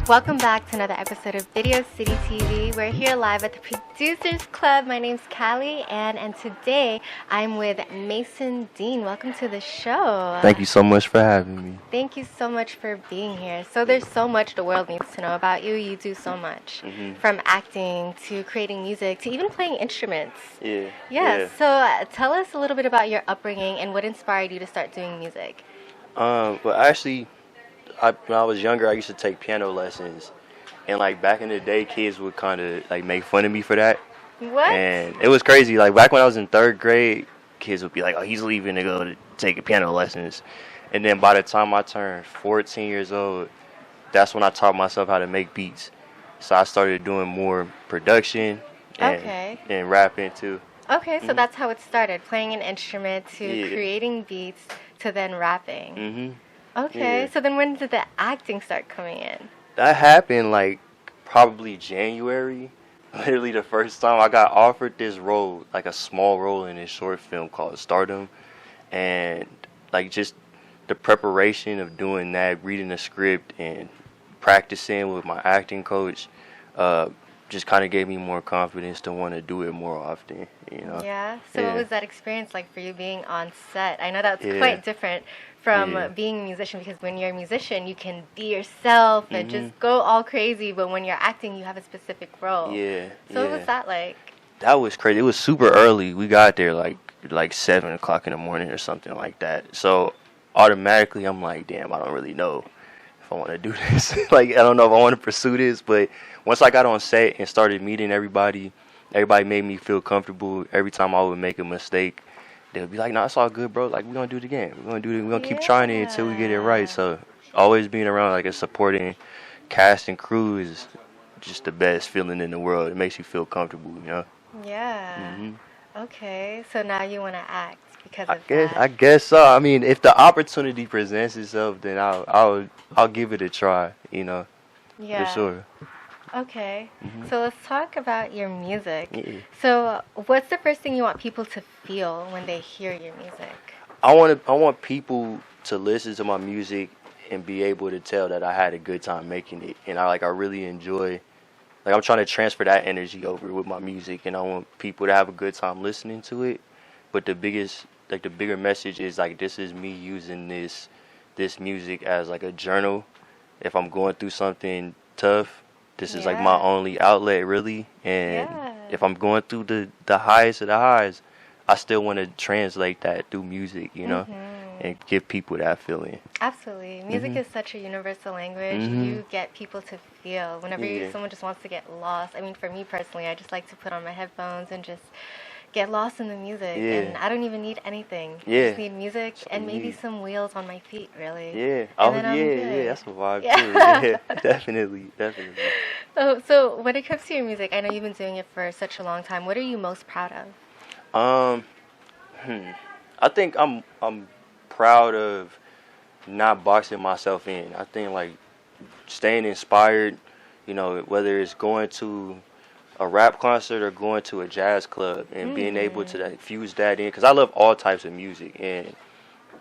Welcome back to another episode of Video City TV. We're here live at the Producers Club. My name's Callie, and today I'm with Mason Dean. Welcome to the show. Thank you so much for having me. Thank you so much for being here. So there's so much the world needs to know about you. You do so much, from acting to creating music to even playing instruments. Yeah. So tell us a little bit about your upbringing and what inspired you to start doing music. Well, actually, when I was younger, I used to take piano lessons, and like back in the day, kids would kind of like make fun of me for that. What? And it was crazy. Like back when I was in third grade, kids would be like, "Oh, he's leaving to go to take piano lessons," and then by the time I turned 14 years old, that's when I taught myself how to make beats. So I started doing more production and rapping too. Okay, so that's how it started, playing an instrument to creating beats to then rapping. Okay, so then when did the acting start coming in? That happened like probably January. Literally the first time I got offered this role, like a small role in this short film called Stardom. And like just the preparation of doing that, reading the script and practicing with my acting coach, just kind of gave me more confidence to want to do it more often, you know? Yeah? So what was that experience like for you being on set? I know that's quite different from being a musician, because when you're a musician, you can be yourself and just go all crazy, but when you're acting, you have a specific role. So what was that like? That was crazy. It was super early. We got there like 7 o'clock in the morning or something like that. So automatically, I'm like, damn, I don't really know if I want to do this. Like, I don't know if I want to pursue this, but once I got on set and started meeting everybody made me feel comfortable. Every time I would make a mistake, they would be like, "No, it's all good, bro. Like, we're gonna do it again. We're gonna keep trying it until we get it right." So always being around like a supporting cast and crew is just the best feeling in the world. It makes you feel comfortable, you know? Yeah. Okay, so now you want to act because of that. I guess so. I mean, if the opportunity presents itself, then I'll give it a try, you know. For sure. Okay, so let's talk about your music. So what's the first thing you want people to feel when they hear your music? I want people to listen to my music and be able to tell that I had a good time making it, and I really enjoy. Like, I'm trying to transfer that energy over with my music, and I want people to have a good time listening to it. But the bigger message is like, this is me using this music as like a journal. If I'm going through something tough, this is like my only outlet, really. And if I'm going through the highest of the highs, I still want to translate that through music, you know, and give people that feeling. Absolutely. Music is such a universal language. You get people to feel. Whenever someone just wants to get lost, I mean, for me personally, I just like to put on my headphones and just get lost in the music. And I don't even need anything. I just need music and maybe some wheels on my feet, really. That's a vibe too. Yeah, definitely. So when it comes to your music, I know you've been doing it for such a long time. What are you most proud of? I think I'm proud of not boxing myself in. I think like staying inspired, you know, whether it's going to a rap concert or going to a jazz club, and being able to like, fuse that in, because I love all types of music, and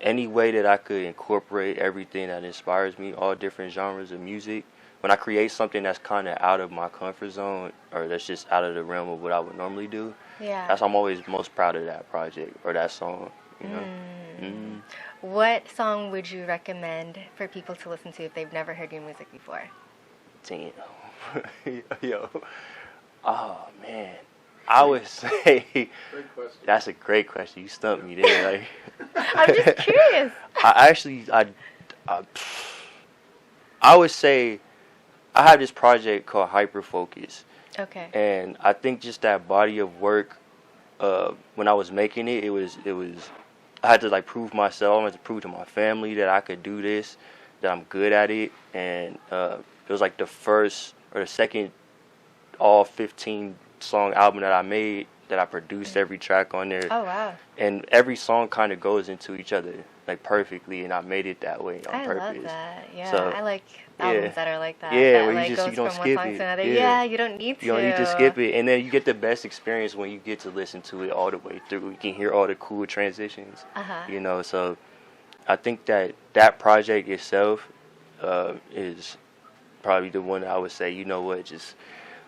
any way that I could incorporate everything that inspires me, all different genres of music. When I create something that's kind of out of my comfort zone, or that's just out of the realm of what I would normally do, I'm always most proud of that project or that song, you know. What song would you recommend for people to listen to if they've never heard your music before? Damn. Yo. Oh, man. I would say that's a great question. You stumped me there. Like, I'm just curious. I would say I have this project called Hyper Focus. Okay. And I think just that body of work, when I was making it, it was I had to like prove myself. I had to prove to my family that I could do this, that I'm good at it. And it was like the first or the second all 15 song album that I made, that I produced every track on there. Oh, wow. And every song kind of goes into each other like perfectly, and I made it that way on purpose. I love that. Yeah, so, I like albums that are like that. Yeah, that where like you goes don't from skip one song it. to another. Yeah. You don't need to. You don't need to skip it, and then you get the best experience when you get to listen to it all the way through. You can hear all the cool transitions. You know, so I think that project itself is probably the one that I would say, you know what, just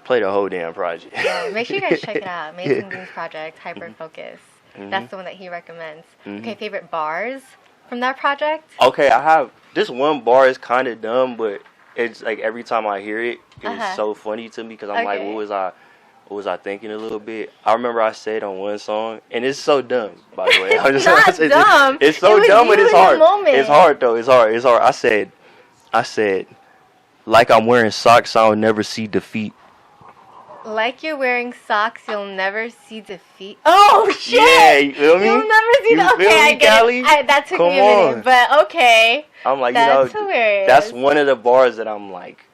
play the whole damn project. Yeah, make sure you guys check it out. Amazing Dreams Project, Hyper Focus. That's the one that he recommends. Okay, favorite bars from that project? Okay, I have this one bar is kind of dumb, but it's like every time I hear it, it's so funny to me because I'm like, what was I thinking a little bit? I remember I said on one song, and it's so dumb, by the way. It's not dumb. It's so dumb, but it's hard. It's hard though. It's hard. I said, like I'm wearing socks, I'll never see defeat. Like you're wearing socks, you'll never see defeat. Oh shit! Yeah, you feel me? You'll never see defeat. Okay, I get it. That took me a minute, but okay. I'm like, that's hilarious. That's one of the bars that I'm like,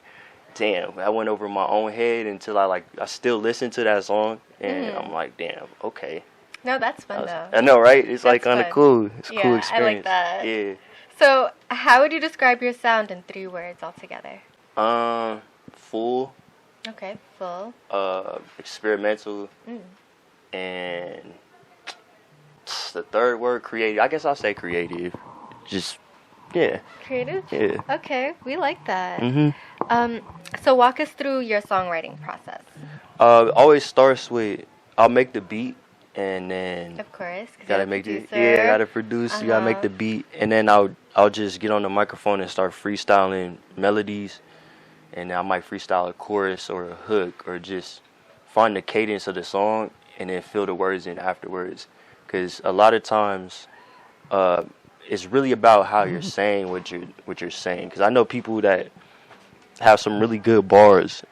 damn, I went over my own head until I still listen to that song, and I'm like, damn, okay. No, that's fun though. I know, right? It's like kind of fun. Cool. It's a cool experience. I like that. Yeah. So, how would you describe your sound in 3 words altogether? Full. Okay, full. Experimental. And the third word, creative. I guess I'll say creative. Just, yeah. Creative? Yeah. Okay, we like that. So walk us through your songwriting process. Always starts with, I'll make the beat, and then of course, gotta make the gotta produce. You gotta make the beat, and then I'll just get on the microphone and start freestyling melodies, and I might freestyle a chorus or a hook, or just find the cadence of the song and then fill the words in afterwards. Because a lot of times, it's really about how you're saying what you're saying. Because I know people that have some really good bars,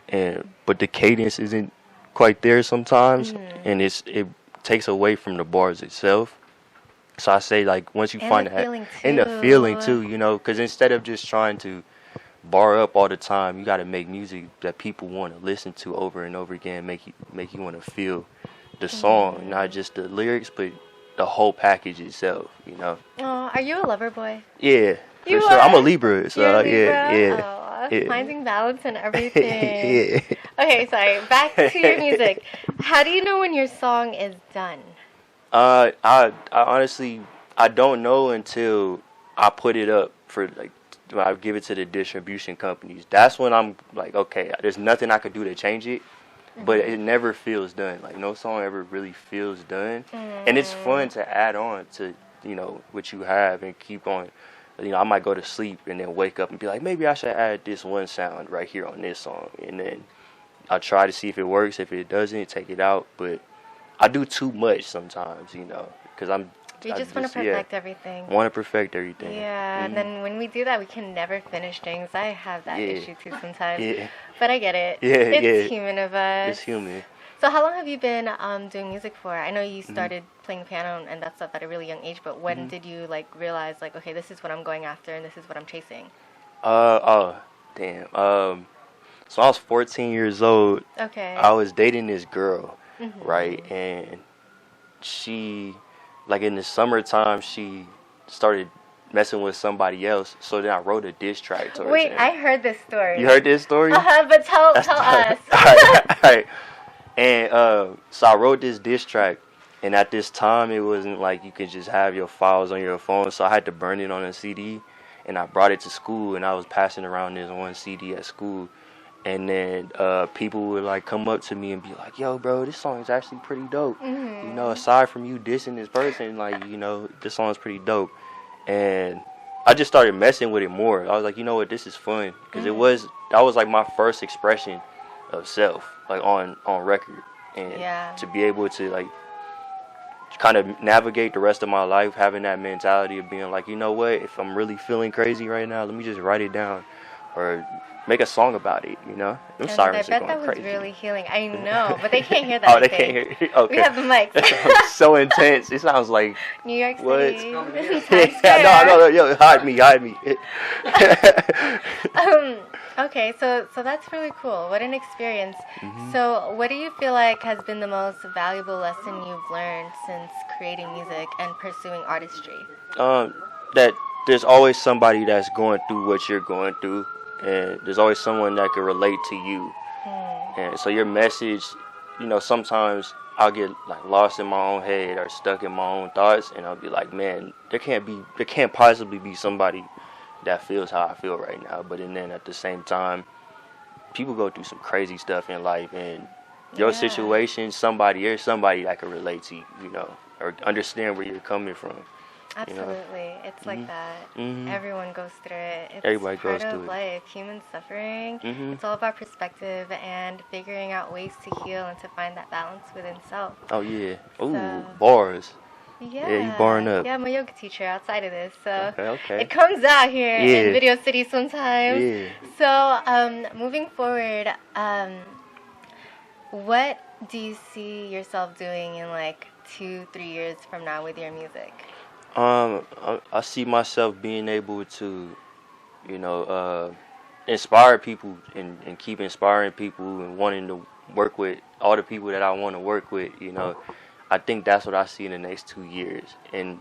but the cadence isn't quite there sometimes, and it takes away from the bars itself. So I say, like, once you find that, and the feeling too, you know, because instead of just trying to bar up all the time, you got to make music that people want to listen to over and over again, make you want to feel the song, not just the lyrics, but the whole package itself, you know. Oh, are you a lover boy? Yeah, for sure. I'm a Libra, so You're a Libra? yeah. Finding balance and everything. Yeah. Okay, sorry. Back to your music. How do you know when your song is done? I honestly, I don't know until I put it up for, like, I give it to the distribution companies. That's when I'm like, okay, there's nothing I could do to change it, but it never feels done. Like, no song ever really feels done, and it's fun to add on to, you know, what you have and keep on. You know, I might go to sleep and then wake up and be like, maybe I should add this one sound right here on this song, and then I'll try to see if it works. If it doesn't, take it out. But I do too much sometimes, you know, because we just want to perfect everything. Want to perfect everything. Yeah, and then when we do that, we can never finish things. I have that issue too sometimes. Yeah. But I get it. Yeah, it's human of us. It's human. So how long have you been doing music for? I know you started playing piano and that stuff at a really young age, but when did you realize okay, this is what I'm going after and this is what I'm chasing? Damn. So I was 14 years old. Okay. I was dating this girl, right? And she, like, in the summertime, she started messing with somebody else. So then I wrote a diss track to her. Wait, I heard this story. You heard this story? But tell us. All right. And so I wrote this diss track, and at this time it wasn't like you could just have your files on your phone, so I had to burn it on a CD, and I brought it to school, and I was passing around this one CD at school, and then people would come up to me and be like, yo bro, this song is actually pretty dope. You know, aside from you dissing this person, this song is pretty dope. And I just started messing with it more. I was like, you know what, this is fun, because that was my first expression of self, on record, and to be able to kind of navigate the rest of my life having that mentality of being like, you know what, if I'm really feeling crazy right now, let me just write it down or make a song about it, you know. Them sirens I bet are going that was crazy. Really healing. I know, but they can't hear that. They can't hear it. Okay. We have the mics. It's so intense. It sounds like New York City. What? No, yo, hide me. Okay, so that's really cool. What an experience. So what do you feel like has been the most valuable lesson you've learned since creating music and pursuing artistry? That there's always somebody that's going through what you're going through, and there's always someone that can relate to you. And so your message, sometimes I'll get lost in my own head or stuck in my own thoughts, and I'll be like, man, there can't possibly be somebody that feels how I feel right now. But then at the same time, people go through some crazy stuff in life, and your situation, somebody that can relate to you, you know, or understand where you're coming from. Absolutely. You know? It's like that. Everyone goes through it. It's Everybody goes part through of life. Human suffering. It's all about perspective and figuring out ways to heal and to find that balance within self. Oh, yeah. Ooh, bars. Yeah, you barring up. Yeah, I'm a yoga teacher outside of this, so okay. It comes out here in Video City sometimes. Yeah. So, moving forward, what do you see yourself doing in like 2-3 years from now with your music? I see myself being able to, you know, inspire people and keep inspiring people and wanting to work with all the people that I want to work with, you know. I think that's what I see in the next 2 years, and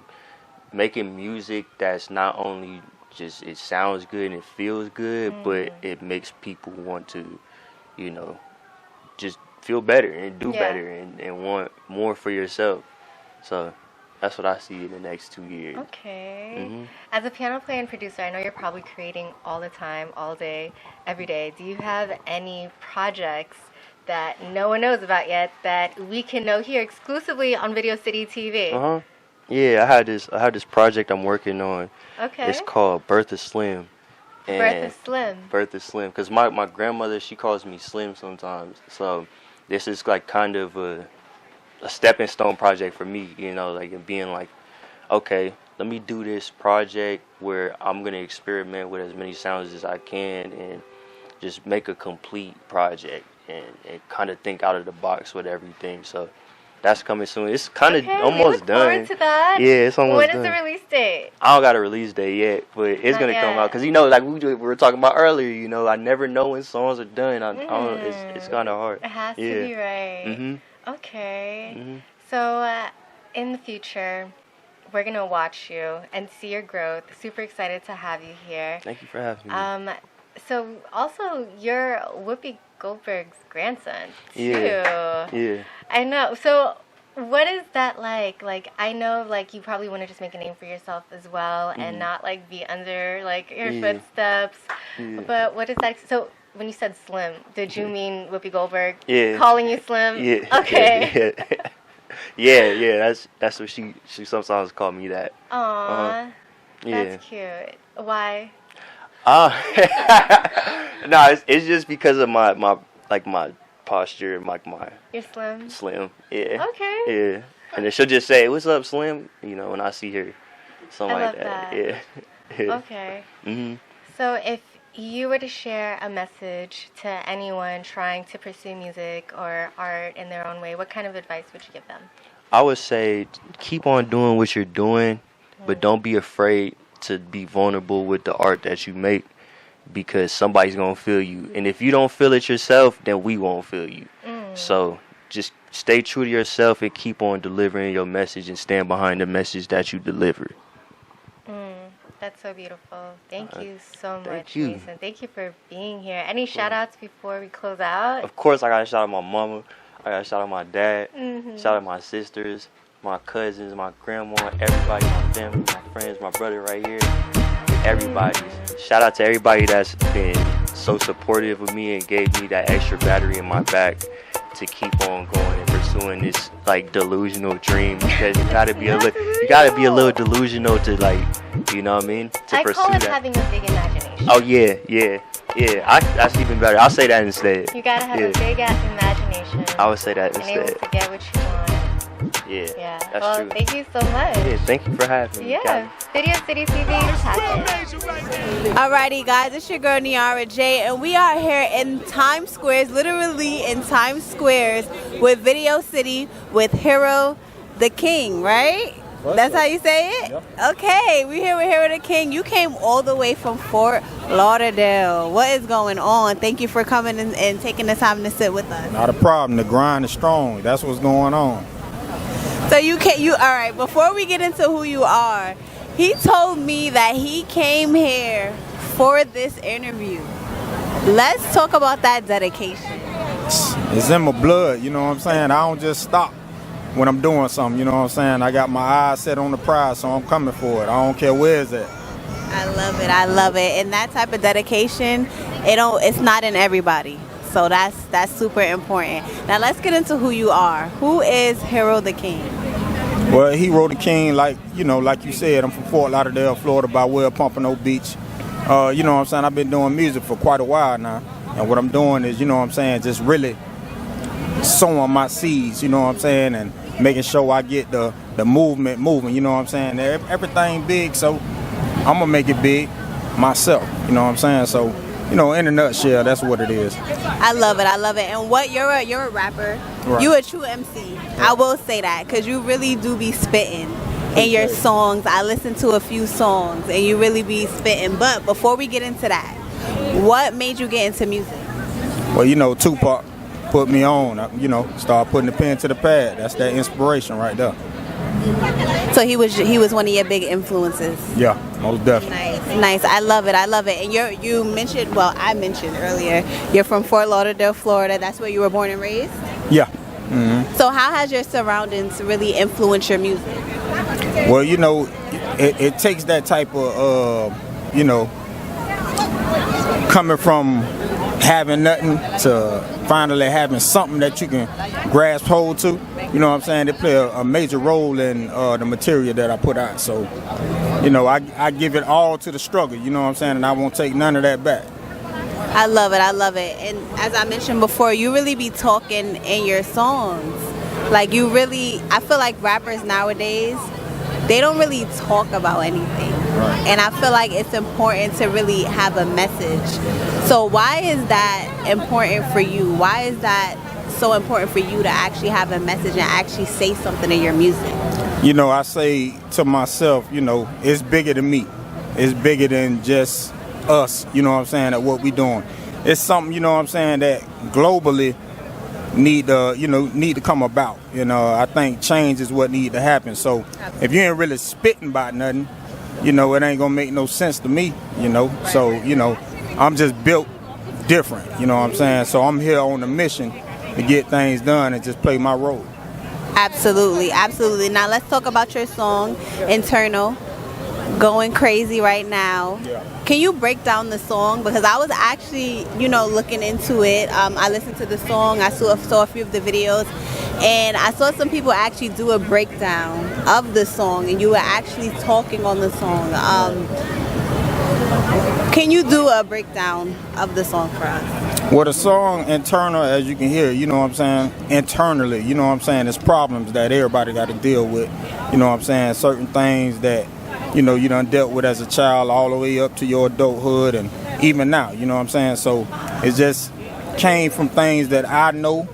making music that's not only just it sounds good and it feels good, but it makes people want to, you know, just feel better and do better and want more for yourself. So that's what I see in the next 2 years. Okay. As a piano player and producer, I know you're probably creating all the time, all day, every day. Do you have any projects that no one knows about yet that we can know here exclusively on Video City TV? Yeah, I had this project I'm working on. Okay. It's called Birth is Slim. Birth is Slim, because my grandmother, she calls me Slim sometimes. So this is like kind of a stepping stone project for me, you know, like it being like, okay, let me do this project where I'm gonna experiment with as many sounds as I can and just make a complete project and kind of think out of the box with everything. So that's coming soon. It's kind of almost done. Forward to that. Yeah, it's almost done. When is the release date? I don't got a release date yet, but it's going to come out. Because, you know, like we were talking about earlier, you know, I never know when songs are done. I don't, it's kind of hard. It has to be right. Okay. So in the future, we're going to watch you and see your growth. Super excited to have you here. Thank you for having me. So also, you're Whoopi Goldberg's grandson, too. Yeah. I know. So what is that like? Like, I know, like, you probably want to just make a name for yourself as well and not, like, be under, like, your footsteps. But what is that? So when you said Slim, did you mean Whoopi Goldberg calling you Slim? Yeah. Okay. Yeah. That's what she sometimes call me that. Aww. That's cute. Why? No, it's just because of my posture and my. You're slim. Slim, yeah. Okay. Yeah, and then she'll just say, "What's up, Slim?" You know, when I see her, something I like love that. Yeah. Okay. So if you were to share a message to anyone trying to pursue music or art in their own way, what kind of advice would you give them? I would say keep on doing what you're doing, but don't be afraid to be vulnerable with the art that you make, because somebody's gonna feel you, and if you don't feel it yourself, then we won't feel you. So just stay true to yourself and keep on delivering your message and stand behind the message that you deliver. That's so beautiful. Thank you so much, you. Mason. Thank you for being here. Any shout outs before we close out? Of course, I gotta shout out my mama, I gotta shout out my dad, shout out my sisters, my cousins, my grandma, everybody, my family, my friends, my brother right here, everybody. Shout out to everybody that's been so supportive of me and gave me that extra battery in my back to keep on going and pursuing this like delusional dream, because you gotta be a little delusional to, like, you know what I mean, to I pursue call it that. having a big imagination. Oh yeah. That's even better. I'll say that instead. You gotta have a big imagination. I would say that instead. And able to get what you want. Yeah. That's well, true. Thank you so much. Yeah, thank you for having me. Yeah. Video City TV. Alrighty, guys, it's your girl Niara J, and we are here in Times Squares, literally in Times Squares, with Video City with Hero the Kyng, right? That's how you say it? Yep. Okay, we're here with Hero the Kyng. You came all the way from Fort Lauderdale. What is going on? Thank you for coming and taking the time to sit with us. Not a problem. The grind is strong. That's what's going on. So all right, before we get into who you are, he told me that he came here for this interview. Let's talk about that dedication. It's in my blood, you know what I'm saying? I don't just stop when I'm doing something, you know what I'm saying? I got my eyes set on the prize, so I'm coming for it. I don't care where it's at. I love it. And that type of dedication it's not in everybody. So that's super important. Now let's get into who you are. Who is Hero the Kyng? Well, Hero the Kyng, like you said, I'm from Fort Lauderdale, Florida, by way of Pompano Beach. You know what I'm saying? I've been doing music for quite a while now. And what I'm doing is, you know what I'm saying, just really sowing my seeds, you know what I'm saying, and making sure I get the movement moving, you know what I'm saying. Everything big, so I'm going to make it big myself, you know what I'm saying. So, you know, in a nutshell, that's what it is. I love it. And what you're a rapper. Right. You a true MC. Right. I will say that, because you really do be spitting in your songs. I listened to a few songs and you really be spitting. But before we get into that, what made you get into music? Well, you know, Tupac put me on, you know, start putting the pen to the pad. That's that inspiration right there. So he was one of your big influences. Yeah, most definitely. Nice. I love it. And you mentioned, well, I mentioned earlier, you're from Fort Lauderdale, Florida. That's where you were born and raised? Yeah. Mm-hmm. So how has your surroundings really influenced your music? Well, you know, it takes that type of, you know, coming from having nothing to finally having something that you can grasp hold to. You know what I'm saying? They play a major role in the material that I put out. So, you know, I give it all to the struggle, you know what I'm saying? And I won't take none of that back. I love it. And as I mentioned before, you really be talking in your songs. Like I feel like rappers nowadays, they don't really talk about anything. Right. And I feel like it's important to really have a message. So why is that important for you? Why is that so important for you to actually have a message and actually say something in your music? You know, I say to myself, you know, it's bigger than me. It's bigger than just us, you know what I'm saying, at what we doing. It's something, you know what I'm saying, that globally need to come about. You know, I think change is what need to happen. So if you ain't really spitting about nothing, you know, it ain't gonna make no sense to me, you know. So, you know, I'm just built different, you know what I'm saying. So I'm here on a mission to get things done and just play my role. Absolutely. Now let's talk about your song, Internal, going crazy right now. Yeah. Can you break down the song? Because I was actually, you know, looking into it. I listened to the song. I saw a few of the videos. And I saw some people actually do a breakdown of the song. And you were actually talking on the song. Can you do a breakdown of the song for us? Well, the song Internal, as you can hear, you know what I'm saying, internally, you know what I'm saying, there's problems that everybody got to deal with. You know what I'm saying, certain things that, you know, you done dealt with as a child all the way up to your adulthood and even now, you know what I'm saying. So it just came from things that I know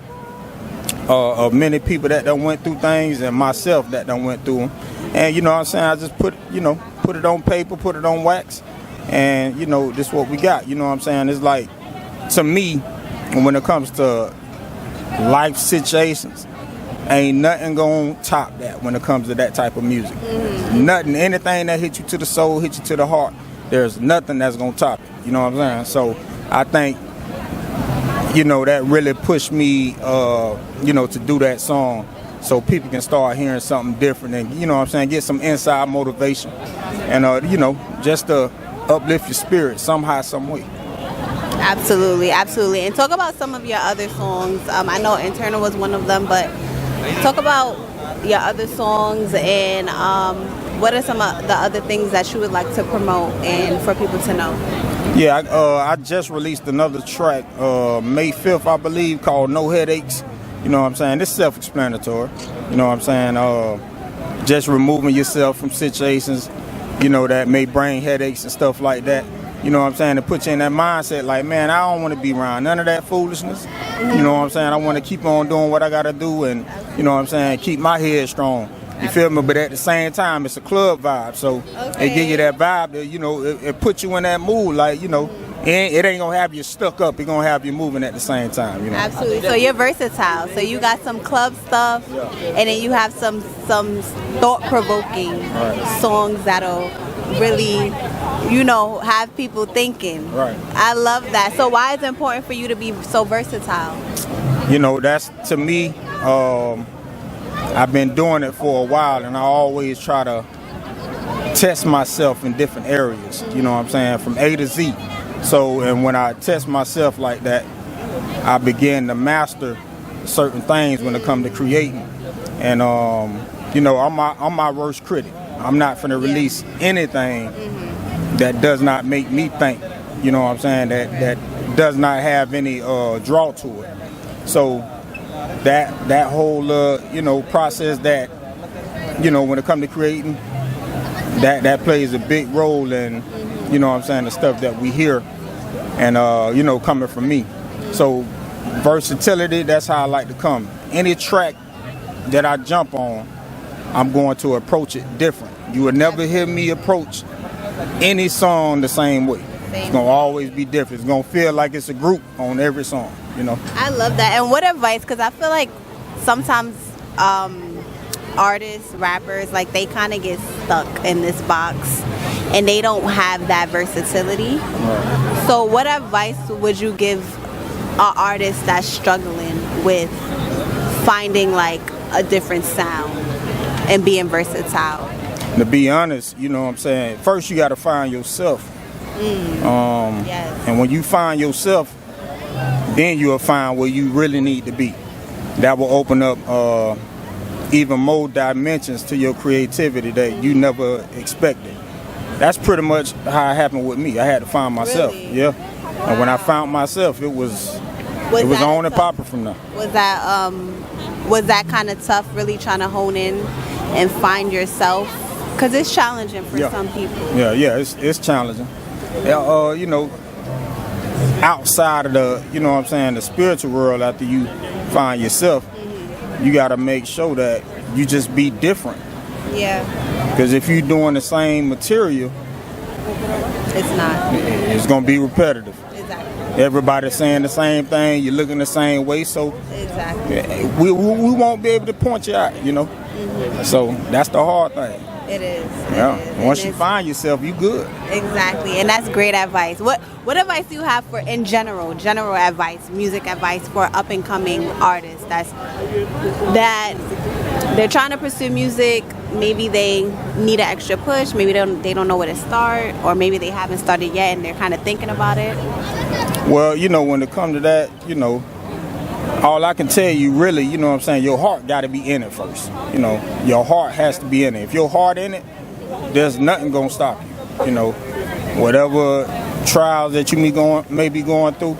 of many people that done went through things and myself that done went through them. And, you know what I'm saying, I just put it on paper, put it on wax, and, you know, this is what we got. You know what I'm saying. It's like, to me, when it comes to life situations, ain't nothing gonna top that when it comes to that type of music. Mm-hmm. Nothing, anything that hit you to the soul, hit you to the heart, there's nothing that's gonna top it. You know what I'm saying? So I think, you know, that really pushed me, you know, to do that song so people can start hearing something different and, you know what I'm saying, get some inside motivation and, you know, just to uplift your spirit somehow, some way. Absolutely. And talk about some of your other songs. I know Internal was one of them, but talk about your other songs and what are some of the other things that you would like to promote and for people to know? Yeah, I just released another track May 5th, I believe, called No Headaches. You know what I'm saying? It's self-explanatory. You know what I'm saying? Just removing yourself from situations, you know, that may bring headaches and stuff like that. You know what I'm saying? To put you in that mindset like, man, I don't want to be around none of that foolishness. You know what I'm saying? I want to keep on doing what I got to do and, you know what I'm saying, keep my head strong. You feel me? But at the same time, it's a club vibe. So it give you that vibe that, you know, it puts you in that mood. Like, you know, it ain't going to have you stuck up. It's going to have you moving at the same time, you know. Absolutely. So you're versatile. So you got some club stuff, and then you have some thought-provoking songs that'll really, you know, have people thinking. Right. I love that. So why is it important for you to be so versatile? You know, that's, to me, I've been doing it for a while, and I always try to test myself in different areas, you know what I'm saying, from A to Z. So, and when I test myself like that, I begin to master certain things when it comes to creating. And you know, I'm my worst critic. I'm not finna release anything that does not make me think. You know what I'm saying? That does not have any draw to it. So that whole you know, process, that, you know, when it comes to creating, that plays a big role in, you know what I'm saying, the stuff that we hear, and you know, coming from me. So versatility, that's how I like to come. Any track that I jump on, I'm going to approach it different. You will never hear me approach any song the same way. It's gonna always be different. It's gonna feel like it's a group on every song, you know. I love that. And what advice, because I feel like sometimes artists, rappers, like they kind of get stuck in this box and they don't have that versatility. Right. So what advice would you give an artist that's struggling with finding like a different sound and being versatile? To be honest, you know what I'm saying, first you got to find yourself. Yes. And when you find yourself, then you'll find where you really need to be. That will open up even more dimensions to your creativity that you never expected. That's pretty much how it happened with me. I had to find myself. Really? Yeah. And when I found myself, it was on and popping from there. Was that kind of tough, really trying to hone in and find yourself? Because it's challenging for some people. Yeah, it's challenging. You know, outside of the, you know what I'm saying, the spiritual world, after you find yourself, you got to make sure that you just be different. Yeah. Because if you're doing the same material, it's going to be repetitive. Exactly. Everybody's saying the same thing, you're looking the same way, so exactly. we won't be able to point you out, you know. So that's the hard thing. It is. Yeah. Once you find yourself, you good. Exactly, and that's great advice. What advice do you have for, in general advice, music advice for up and coming artists that they're trying to pursue music? Maybe they need an extra push. Maybe they don't know where to start, or maybe they haven't started yet and they're kind of thinking about it. Well, you know, when it comes to that, you know, all I can tell you really, you know what I'm saying, your heart got to be in it first. You know, your heart has to be in it. If your heart in it, there's nothing going to stop you. You know, whatever trials that you may be going through,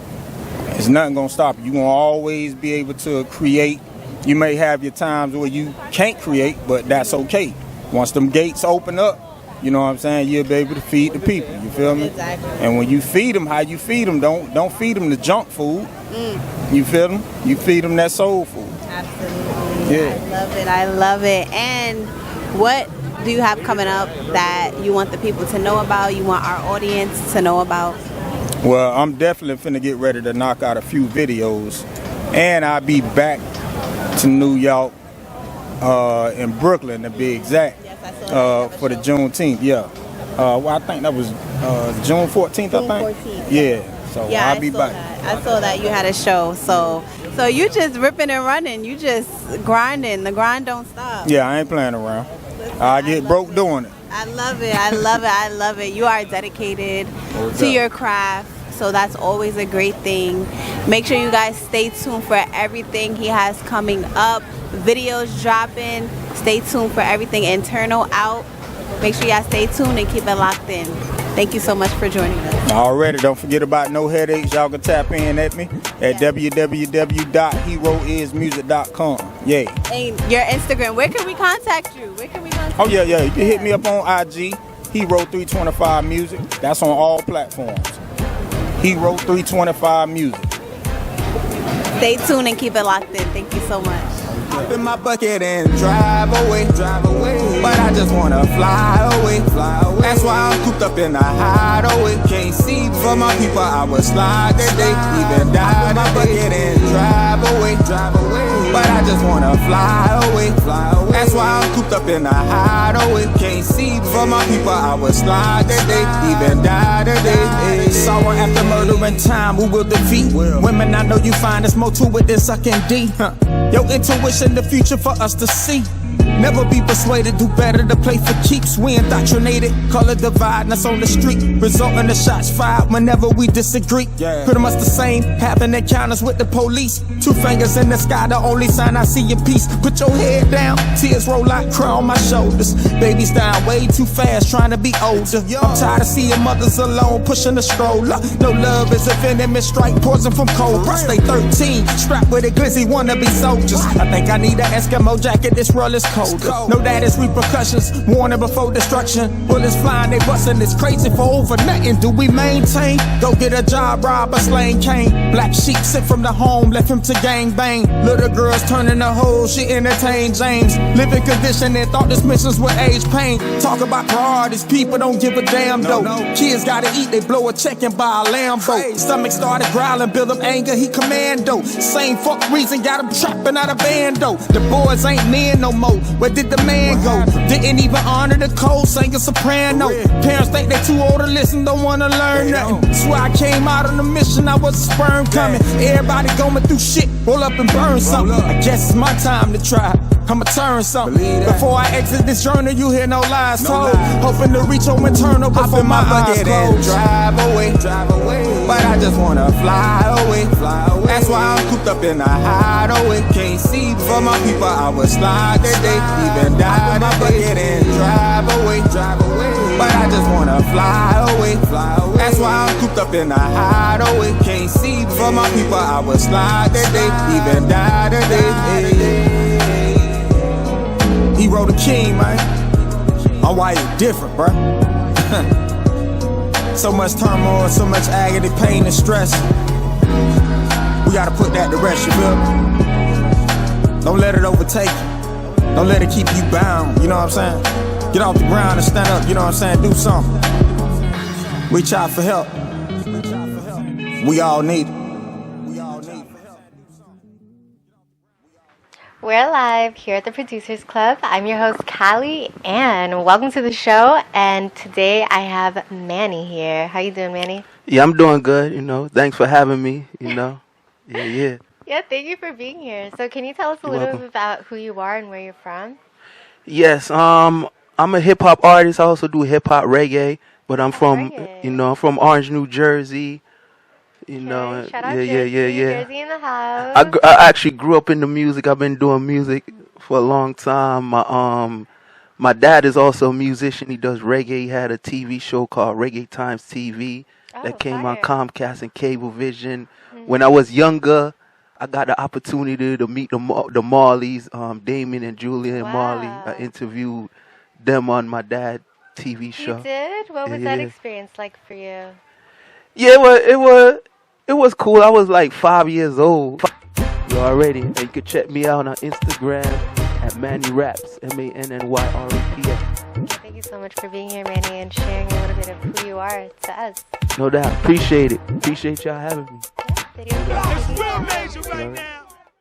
there's nothing going to stop you. You're going to always be able to create. You may have your times where you can't create, but that's okay. Once them gates open up, you know what I'm saying, you'll be able to feed the people. You feel me? Exactly. And when you feed them, how you feed them, don't feed them the junk food. You feel them? You feed them that soul food. Absolutely. Yeah. I love it. And what do you have coming up that you want the people to know about, you want our audience to know about? Well, I'm definitely finna get ready to knock out a few videos. And I'll be back to New York, in Brooklyn to be exact, for the Juneteenth. Yeah. Well, I think that was June 14th, I think. 14th. Yeah. So I'll be back. I saw that you had a show. So you just ripping and running. You just grinding. The grind don't stop. Yeah, I ain't playing around. I get broke doing it. I love it. I love it. I love it. You are dedicated to your craft. So that's always a great thing. Make sure you guys stay tuned for everything he has coming up. Videos dropping. Stay tuned for everything internal out. Make sure y'all stay tuned and keep it locked in. Thank you so much for joining us. Already, don't forget about No Headaches. Y'all can tap in at me at www.heroismusic.com. Yay. And your Instagram, where can we contact you? Oh, yeah. You can hit me up on IG, Hero325 Music. That's on all platforms. Hero325 Music. Stay tuned and keep it locked in. Thank you so much. Hop in my bucket and drive away. But I just wanna fly away. That's why I'm cooped up in a hideaway. Can't see for my people, I would slide today. Even die in my bucket and drive away. But I just wanna fly away. That's why I'm cooped up in a hideaway. Can't see for my people, I would slide today. Even die today. Sorrow after murder and time, who will defeat? Women, I know you find there's more to it than sucking D. Your intuition, the future for us to see. Never be persuaded, do better to play for keeps. We indoctrinated, color dividing us on the street, resulting in shots fired whenever we disagree. Pretty much the same, having encounters with the police. 2 fingers in the sky, the only sign I see in peace. Put your head down, tears roll like crown on my shoulders. Babies dying way too fast, trying to be older. I'm tired of seeing mothers alone, pushing the stroller. No love is a venomous strike, poison from cobra. Stay 13, strapped with a glizzy, wanna be soldiers. I think I need an Eskimo jacket, this world is colder. Know that it's repercussions, warning before destruction. Bullets flying, they bustin', it's crazy for over nothing. Do we maintain? Go get a job, rob a slaying cane. Black sheep sent from the home, left him to gang bang. Little girls turning the whole, she entertain James. Living condition and thought dismissions would age pain. Talk about priorities, people don't give a damn though. Kids gotta eat, they blow a check and buy a Lambo. Stomach started growling, build up anger, he commando. Same fuck reason, got him trapping out of bando. The boys ain't men no more, where did the man go? Didn't even honor the code, sang a soprano. Parents think they too old to listen, don't wanna learn nothing. Swear I came out on a mission, I was a sperm coming. Everybody going through shit, roll up and burn something. I guess it's my time to try, I'ma turn something. Before I exit this journey, you hear no lies told. Hoping to reach home eternal before my eyes close. Drive away, but I just wanna fly away. That's why I'm cooped up in a hideaway. Can't see for my people, I would slide today. Even die in my bucket and drive away. But I just wanna fly away. That's why I'm cooped up in a hideaway. Can't see for my people, I would slide today. Even die today. He wrote a Kyng, man. I'm wired different, bruh. So much turmoil, so much agony, pain, and stress. We gotta put that to rest, you feel me? Don't let it overtake you. Don't let it keep you bound, you know what I'm saying? Get off the ground and stand up, you know what I'm saying? Do something. Reach out for help. We all need it. We're live here at the Producers Club. I'm your host, Callie, and welcome to the show. And today I have Manny here. How you doing, Manny? Yeah, I'm doing good, you know. Thanks for having me, you know. Yeah. Yeah, thank you for being here. So can you tell us a little bit about who you are and where you're from? Yes, I'm a hip-hop artist. I also do hip-hop reggae, but I'm from, I'm from Orange, New Jersey. You know, shout out Jersey in the house. I actually grew up in the music. I've been doing music for a long time. My dad is also a musician. He does reggae. He had a TV show called Reggae Times TV that came on Comcast and Cablevision. When I was younger, I got the opportunity to meet the Marleys, Damon and Julia and Marley. I interviewed them on my dad's TV show. You did? What was that experience like for you? Yeah, it was cool. I was like 5 years old. You already. And you can check me out on Instagram at Manny Raps, MANNYRAPS. Thank you so much for being here, Manny, and sharing a little bit of who you are to us. No doubt. Appreciate it. Appreciate y'all having me. Yeah, video. It's real major right now.